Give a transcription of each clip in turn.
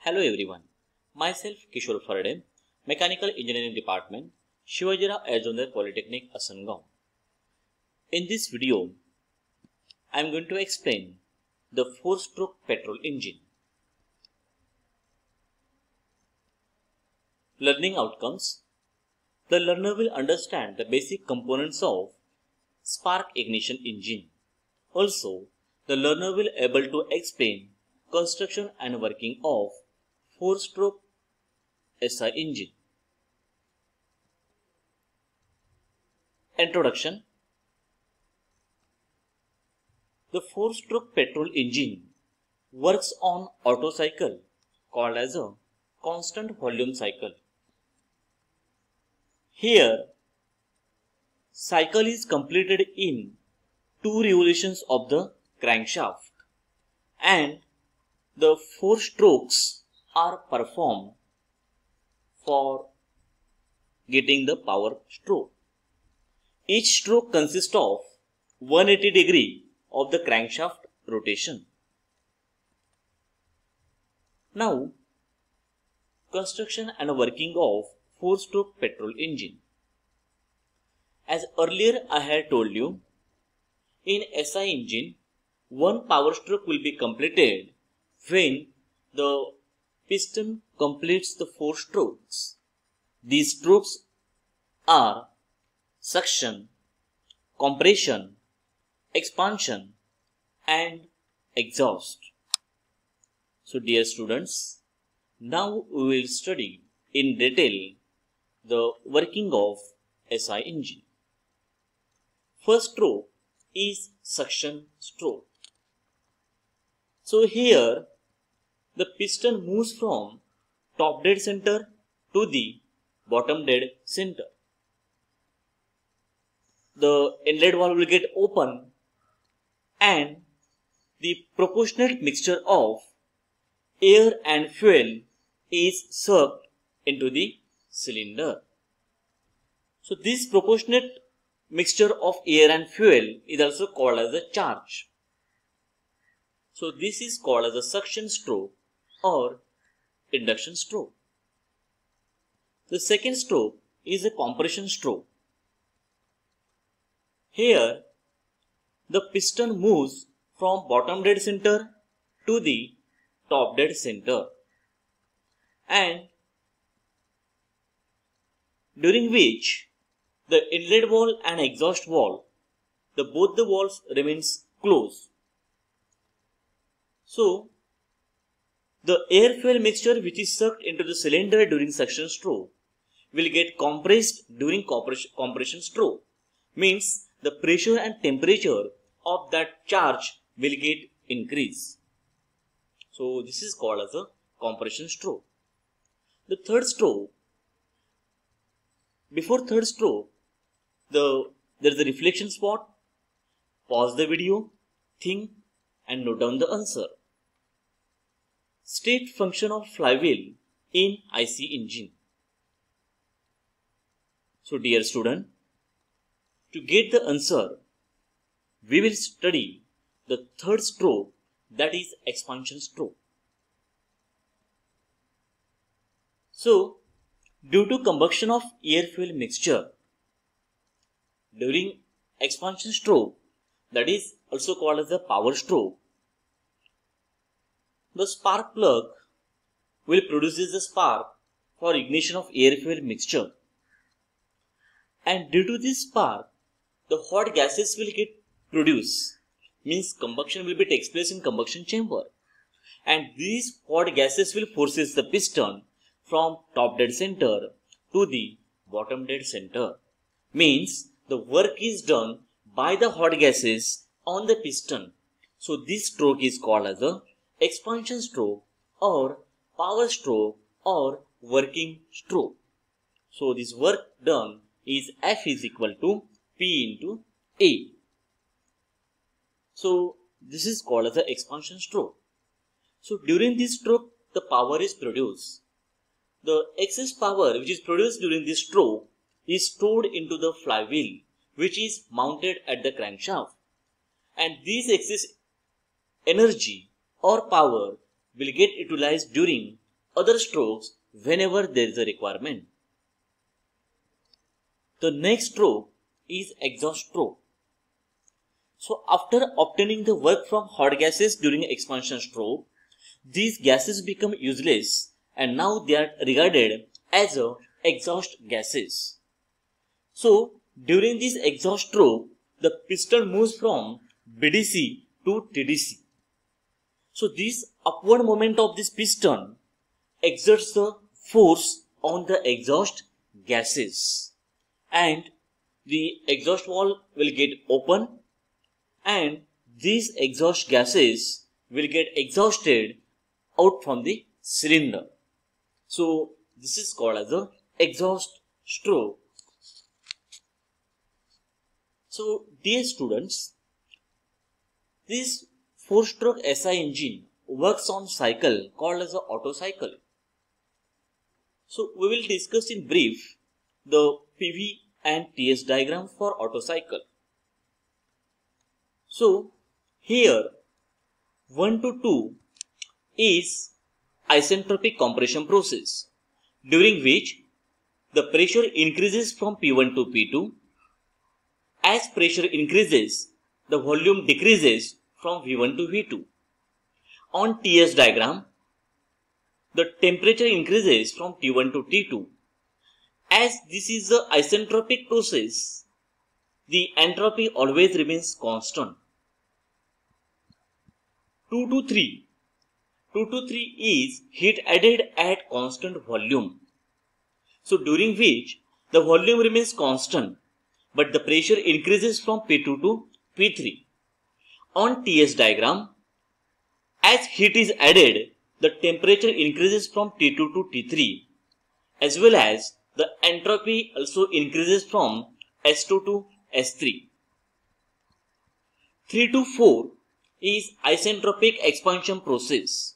Hello everyone, myself Kishore Farade, Mechanical Engineering Department, Shivajirao Ayazwandar Polytechnic, Asangaon. In this video, I am going to explain the 4-stroke petrol engine. Learning outcomes. The learner will understand the basic components of spark ignition engine. Also, the learner will able to explain construction and working of 4-stroke SI engine. Introduction. The 4-stroke petrol engine works on Otto cycle called as a constant volume cycle. Here, cycle is completed in 2 revolutions of the crankshaft and the 4 strokes are performed for getting the power stroke. Each stroke consists of 180 degree of the crankshaft rotation. Now, construction and working of 4-stroke petrol engine. As earlier I had told you, in SI engine, 1 power stroke will be completed when the piston completes the 4 strokes. These strokes are suction, compression, expansion and exhaust. So dear students, now we will study in detail the working of SI engine. First stroke is suction stroke. So here the piston moves from top dead center to the bottom dead center. The inlet valve will get open and the proportionate mixture of air and fuel is sucked into the cylinder. So this proportionate mixture of air and fuel is also called as a charge. So this is called as a suction stroke or induction stroke. The second stroke is a compression stroke. Here the piston moves from bottom dead center to the top dead center, and during which the inlet valve and exhaust valve, both the valves remains closed. So the air fuel mixture which is sucked into the cylinder during suction stroke will get compressed during compression stroke. Means the pressure and temperature of that charge will get increased. So this is called as a compression stroke. The third stroke, before third stroke, there is a reflection spot. Pause the video, think and note down the answer. State function of flywheel in IC engine. So dear student, to get the answer, we will study the third stroke, that is expansion stroke. So, due to combustion of air-fuel mixture during expansion stroke, that is also called as the power stroke, the spark plug will produce the spark for ignition of air-fuel mixture. And due to this spark, the hot gases will get produced. Means combustion will be takes place in combustion chamber. And these hot gases will forces the piston from top dead center to the bottom dead center. Means the work is done by the hot gases on the piston. So this stroke is called as a expansion stroke or power stroke or working stroke. So this work done is F is equal to P into A. So this is called as the expansion stroke. So during this stroke, the power is produced. The excess power which is produced during this stroke is stored into the flywheel, which is mounted at the crankshaft. And this excess energy or power will get utilized during other strokes whenever there is a requirement. The next stroke is exhaust stroke. So after obtaining the work from hot gases during expansion stroke, these gases become useless and now they are regarded as exhaust gases. So during this exhaust stroke, the piston moves from BDC to TDC. So this upward movement of this piston exerts the force on the exhaust gases, and the exhaust valve will get open and these exhaust gases will get exhausted out from the cylinder. So this is called as a exhaust stroke. So dear students, this 4-stroke SI engine works on cycle called as a Otto cycle. So we will discuss in brief the PV and TS diagram for Otto cycle. So here 1 to 2 is isentropic compression process, during which the pressure increases from P1 to P2. As pressure increases, the volume decreases from V1 to V2. On TS diagram, the temperature increases from T1 to T2. As this is the isentropic process, the entropy always remains constant. 2 to 3. 2 to 3 is heat added at constant volume. So during which the volume remains constant, but the pressure increases from P2 to P3. On TS diagram, as heat is added, the temperature increases from T2 to T3, as well as the entropy also increases from S2 to S3. 3 to 4 is isentropic expansion process.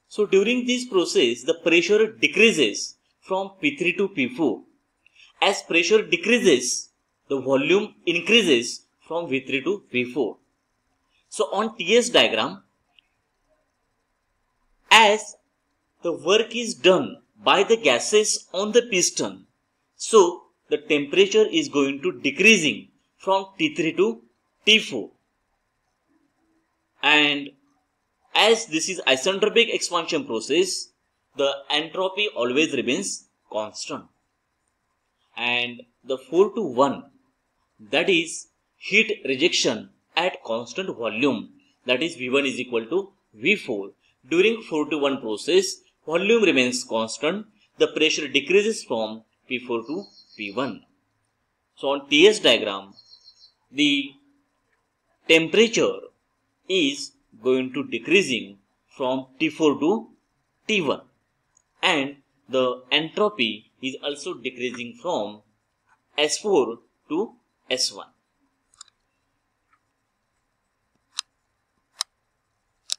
So during this process, the pressure decreases from P3 to P4. As pressure decreases, the volume increases from V3 to V4. So on TS diagram, as the work is done by the gases on the piston, so the temperature is going to decreasing from T3 to T4. And as this is isentropic expansion process, the entropy always remains constant. And the 4 to 1, that is heat rejection at constant volume, that is V1 is equal to V4. During 4 to 1 process, volume remains constant, the pressure decreases from P4 to P1. So on TS diagram, the temperature is going to decreasing from T4 to T1, and the entropy is also decreasing from S4 to S1.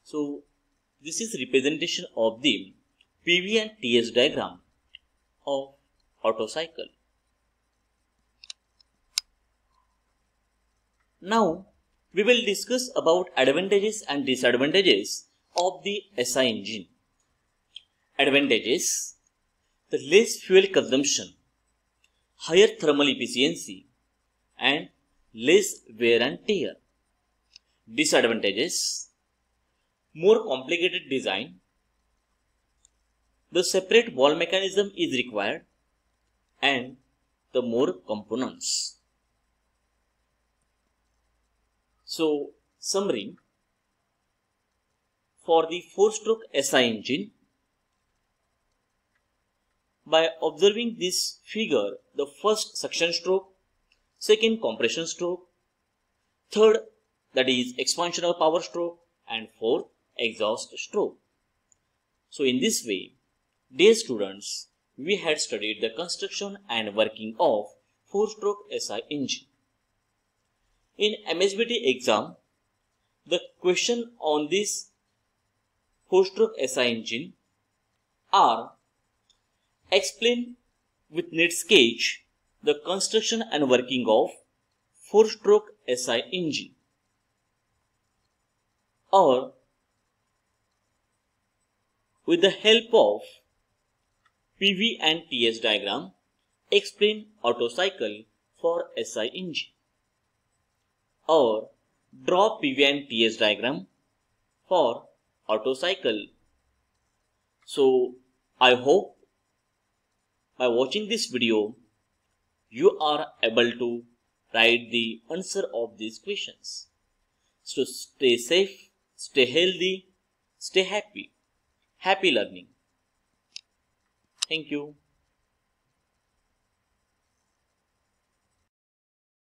So this is representation of the PV and TS diagram of Otto cycle. Now we will discuss about advantages and disadvantages of the SI engine. Advantages: the less fuel consumption, higher thermal efficiency, and less wear and tear. Disadvantages: more complicated design, the separate valve mechanism is required, and the more components. So, summary: for the 4-stroke SI engine, by observing this figure, the first suction stroke, second compression stroke, third that is expansional power stroke, and fourth exhaust stroke. So in this way, dear students, we had studied the construction and working of 4-stroke SI engine. In MSBT exam, the question on this 4-stroke SI engine are: explain with neat sketch the construction and working of 4-stroke SI engine, or With the help of PV and TS diagram, explain Otto cycle for SI engine. Or draw PV and TS diagram for Otto cycle. So I hope by watching this video, you are able to write the answer of these questions. So stay safe, stay healthy, stay happy. Happy learning. Thank you.